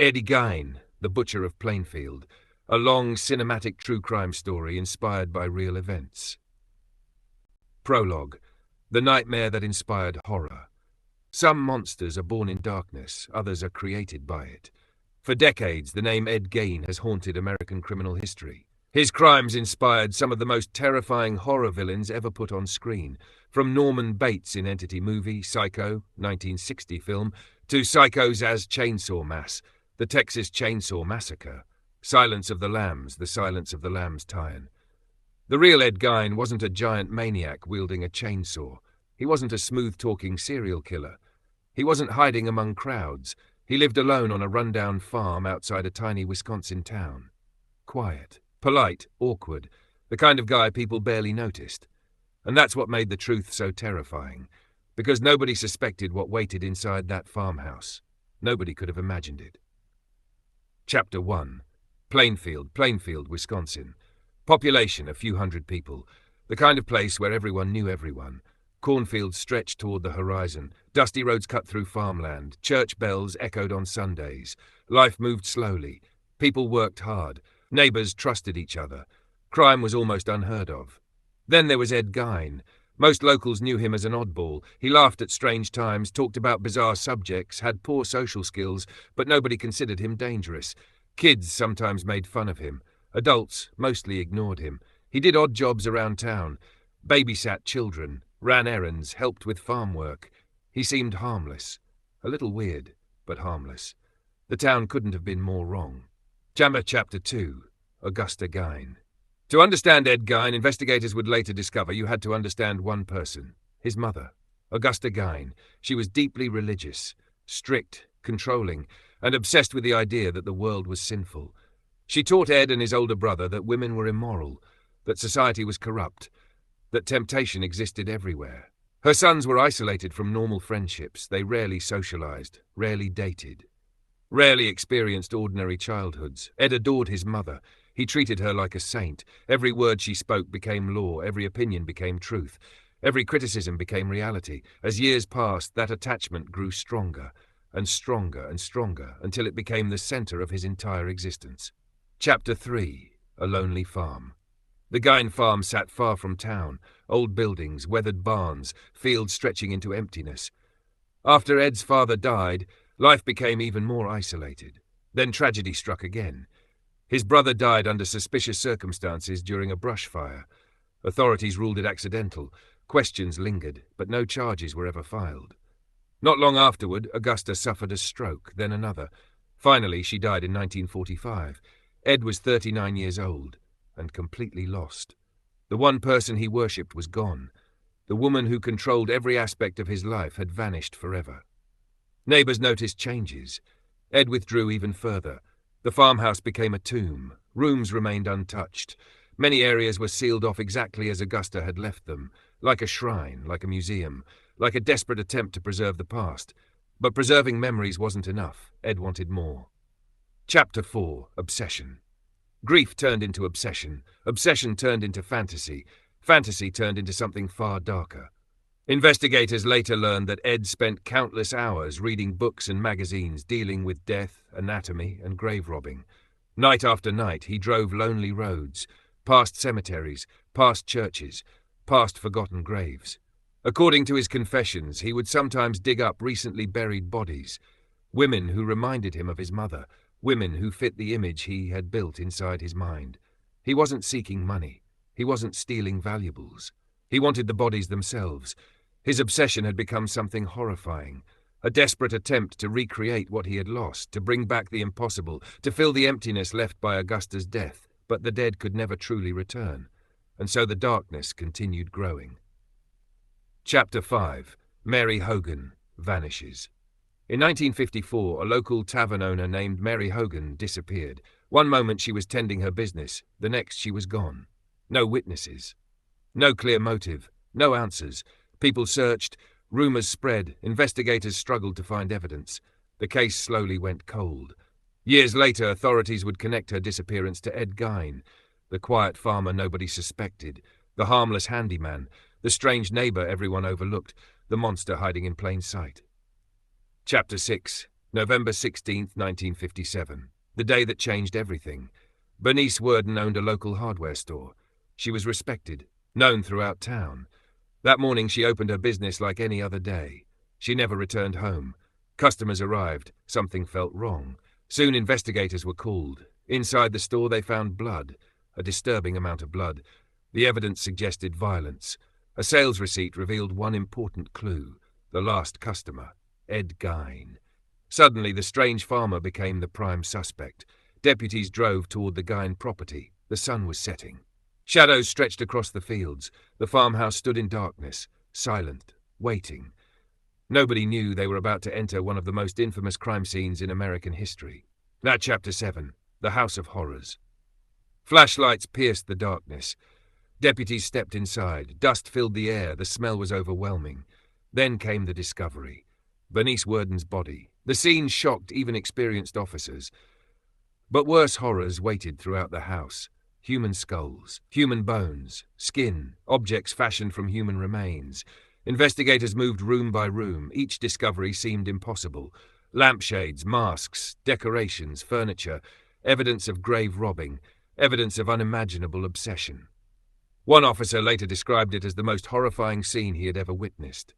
Eddie Gein, the Butcher of Plainfield, a long cinematic true crime story inspired by real events. Prologue: the nightmare that inspired horror. Some monsters are born in darkness, others are created by it. For decades, the name Ed Gein has haunted American criminal history. His crimes inspired some of the most terrifying horror villains ever put on screen, from Norman Bates in Entity movie, Psycho, 1960 film, to Psycho's As Chainsaw Mass, the Texas Chainsaw Massacre, Silence of the Lambs, the Silence of the Lambs tie-in. The real Ed Gein wasn't a giant maniac wielding a chainsaw. He wasn't a smooth-talking serial killer. He wasn't hiding among crowds. He lived alone on a rundown farm outside a tiny Wisconsin town. Quiet, polite, awkward, the kind of guy people barely noticed. And that's what made the truth so terrifying, because nobody suspected what waited inside that farmhouse. Nobody could have imagined it. Chapter 1. Plainfield, Wisconsin. Population a few hundred people. The kind of place where everyone knew everyone. Cornfields stretched toward the horizon. Dusty roads cut through farmland. Church bells echoed on Sundays. Life moved slowly. People worked hard. Neighbors trusted each other. Crime was almost unheard of. Then there was Ed Gein. Most locals knew him as an oddball. He laughed at strange times, talked about bizarre subjects, had poor social skills, but nobody considered him dangerous. Kids sometimes made fun of him. Adults mostly ignored him. He did odd jobs around town, babysat children, ran errands, helped with farm work. He seemed harmless. A little weird, but harmless. The town couldn't have been more wrong. Chapter 2. Augusta Gein. To understand Ed Gein, investigators would later discover you had to understand one person, his mother, Augusta Gein. She was deeply religious, strict, controlling, and obsessed with the idea that the world was sinful. She taught Ed and his older brother that women were immoral, that society was corrupt, that temptation existed everywhere. Her sons were isolated from normal friendships. They rarely socialized, rarely dated, rarely experienced ordinary childhoods. Ed adored his mother. He treated her like a saint. Every word she spoke became law. Every opinion became truth. Every criticism became reality. As years passed, that attachment grew stronger and stronger and stronger until it became the center of his entire existence. Chapter 3. A Lonely Farm. The Gein farm sat far from town. Old buildings, weathered barns, fields stretching into emptiness. After Ed's father died, life became even more isolated. Then tragedy struck again. His brother died under suspicious circumstances during a brush fire. Authorities ruled it accidental. Questions lingered, but no charges were ever filed. Not long afterward, Augusta suffered a stroke, then another. Finally, she died in 1945. Ed was 39 years old, and completely lost. The one person he worshipped was gone. The woman who controlled every aspect of his life had vanished forever. Neighbors noticed changes. Ed withdrew even further. The farmhouse became a tomb. Rooms remained untouched. Many areas were sealed off exactly as Augusta had left them, like a shrine, like a museum, like a desperate attempt to preserve the past. But preserving memories wasn't enough. Ed wanted more. Chapter 4. Obsession. Grief turned into obsession. Obsession turned into fantasy. Fantasy turned into something far darker. Investigators later learned that Ed spent countless hours reading books and magazines dealing with death, anatomy, and grave robbing. Night after night, he drove lonely roads, past cemeteries, past churches, past forgotten graves. According to his confessions, he would sometimes dig up recently buried bodies, women who reminded him of his mother, women who fit the image he had built inside his mind. He wasn't seeking money. He wasn't stealing valuables. He wanted the bodies themselves. His obsession had become something horrifying, a desperate attempt to recreate what he had lost, to bring back the impossible, to fill the emptiness left by Augusta's death. But the dead could never truly return, and so the darkness continued growing. Chapter 5. Mary Hogan vanishes. In 1954, a local tavern owner named Mary Hogan disappeared. One moment she was tending her business, the next she was gone. No witnesses. No clear motive. No answers. People searched. Rumors spread. Investigators struggled to find evidence. The case slowly went cold. Years later, authorities would connect her disappearance to Ed Gein, the quiet farmer nobody suspected, the harmless handyman, the strange neighbor everyone overlooked, the monster hiding in plain sight. Chapter 6. November 16th, 1957. The day that changed everything. Bernice Worden owned a local hardware store. She was respected, known throughout town. That morning she opened her business like any other day. She never returned home. Customers arrived. Something felt wrong. Soon investigators were called. Inside the store they found blood, a disturbing amount of blood. The evidence suggested violence. A sales receipt revealed one important clue: the last customer, Ed Gein. Suddenly the strange farmer became the prime suspect. Deputies drove toward the Gein property. The sun was setting. Shadows stretched across the fields. The farmhouse stood in darkness, silent, waiting. Nobody knew they were about to enter one of the most infamous crime scenes in American history. Now Chapter 7. The House of Horrors. Flashlights pierced the darkness. Deputies stepped inside. Dust filled the air. The smell was overwhelming. Then came the discovery. Bernice Worden's body. The scene shocked even experienced officers. But worse horrors waited throughout the house. Human skulls, human bones, skin, objects fashioned from human remains. Investigators moved room by room. Each discovery seemed impossible. Lampshades, masks, decorations, furniture, evidence of grave robbing, evidence of unimaginable obsession. One officer later described it as the most horrifying scene he had ever witnessed.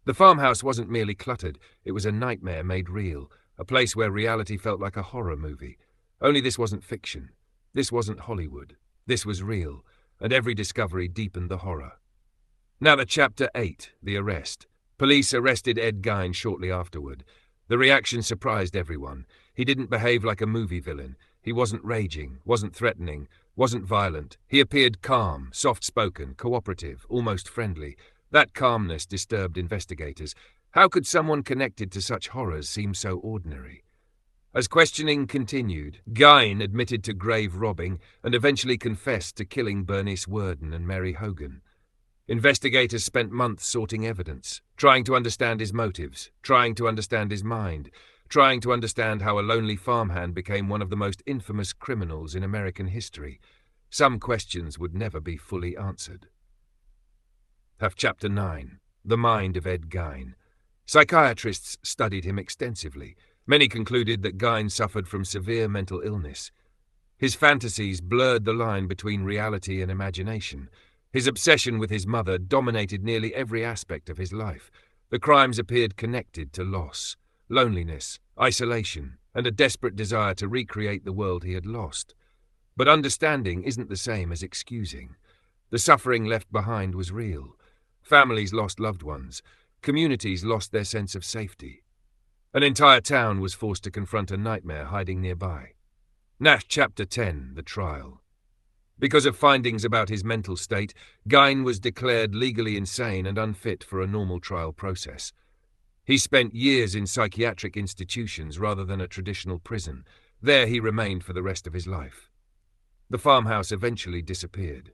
The farmhouse wasn't merely cluttered, it was a nightmare made real, a place where reality felt like a horror movie. Only this wasn't fiction. This wasn't Hollywood. This was real, and every discovery deepened the horror. Now to Chapter 8, the arrest. Police arrested Ed Gein shortly afterward. The reaction surprised everyone. He didn't behave like a movie villain. He wasn't raging, wasn't threatening, wasn't violent. He appeared calm, soft-spoken, cooperative, almost friendly. That calmness disturbed investigators. How could someone connected to such horrors seem so ordinary? As questioning continued, Gein admitted to grave robbing and eventually confessed to killing Bernice Worden and Mary Hogan. Investigators spent months sorting evidence, trying to understand his motives, trying to understand his mind, trying to understand how a lonely farmhand became one of the most infamous criminals in American history. Some questions would never be fully answered. Chapter 9. The Mind of Ed Gein. Psychiatrists studied him extensively. Many concluded that Gein suffered from severe mental illness. His fantasies blurred the line between reality and imagination. His obsession with his mother dominated nearly every aspect of his life. The crimes appeared connected to loss, loneliness, isolation, and a desperate desire to recreate the world he had lost. But understanding isn't the same as excusing. The suffering left behind was real. Families lost loved ones. Communities lost their sense of safety. An entire town was forced to confront a nightmare hiding nearby. Chapter 10, the trial. Because of findings about his mental state, Gein was declared legally insane and unfit for a normal trial process. He spent years in psychiatric institutions rather than a traditional prison. There he remained for the rest of his life. The farmhouse eventually disappeared.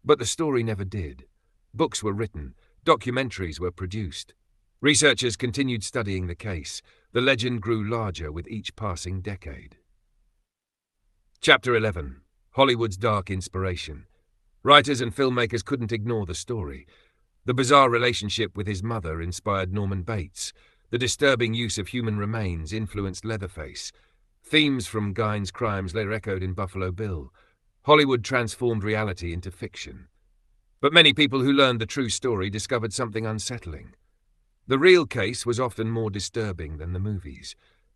But the story never did. Books were written, documentaries were produced. Researchers continued studying the case. The legend grew larger with each passing decade. Chapter 11. Hollywood's dark inspiration. Writers and filmmakers couldn't ignore the story. The bizarre relationship with his mother inspired Norman Bates. The disturbing use of human remains influenced Leatherface. Themes from Gein's crimes later echoed in Buffalo Bill. Hollywood transformed reality into fiction. But many people who learned the true story discovered something unsettling. The real case was often more disturbing than the movies,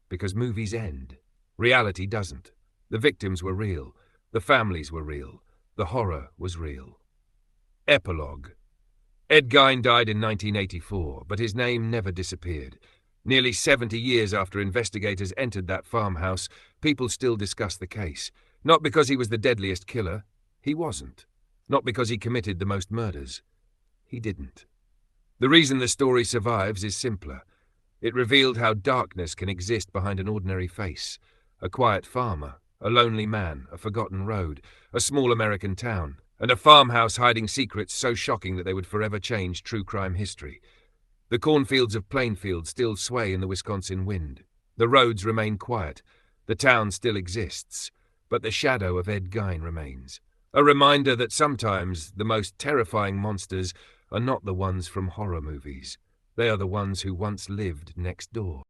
because movies end. Reality doesn't. The victims were real. The families were real. The horror was real. Epilogue. Ed Gein died in 1984, but his name never disappeared. Nearly 70 years after investigators entered that farmhouse, people still discuss the case. Not because he was the deadliest killer. He wasn't. Not because he committed the most murders. He didn't. The reason the story survives is simpler. It revealed how darkness can exist behind an ordinary face. A quiet farmer, a lonely man, a forgotten road, a small American town, and a farmhouse hiding secrets so shocking that they would forever change true crime history. The cornfields of Plainfield still sway in the Wisconsin wind. The roads remain quiet. The town still exists. But the shadow of Ed Gein remains. A reminder that sometimes the most terrifying monsters are not the ones from horror movies. They are the ones who once lived next door.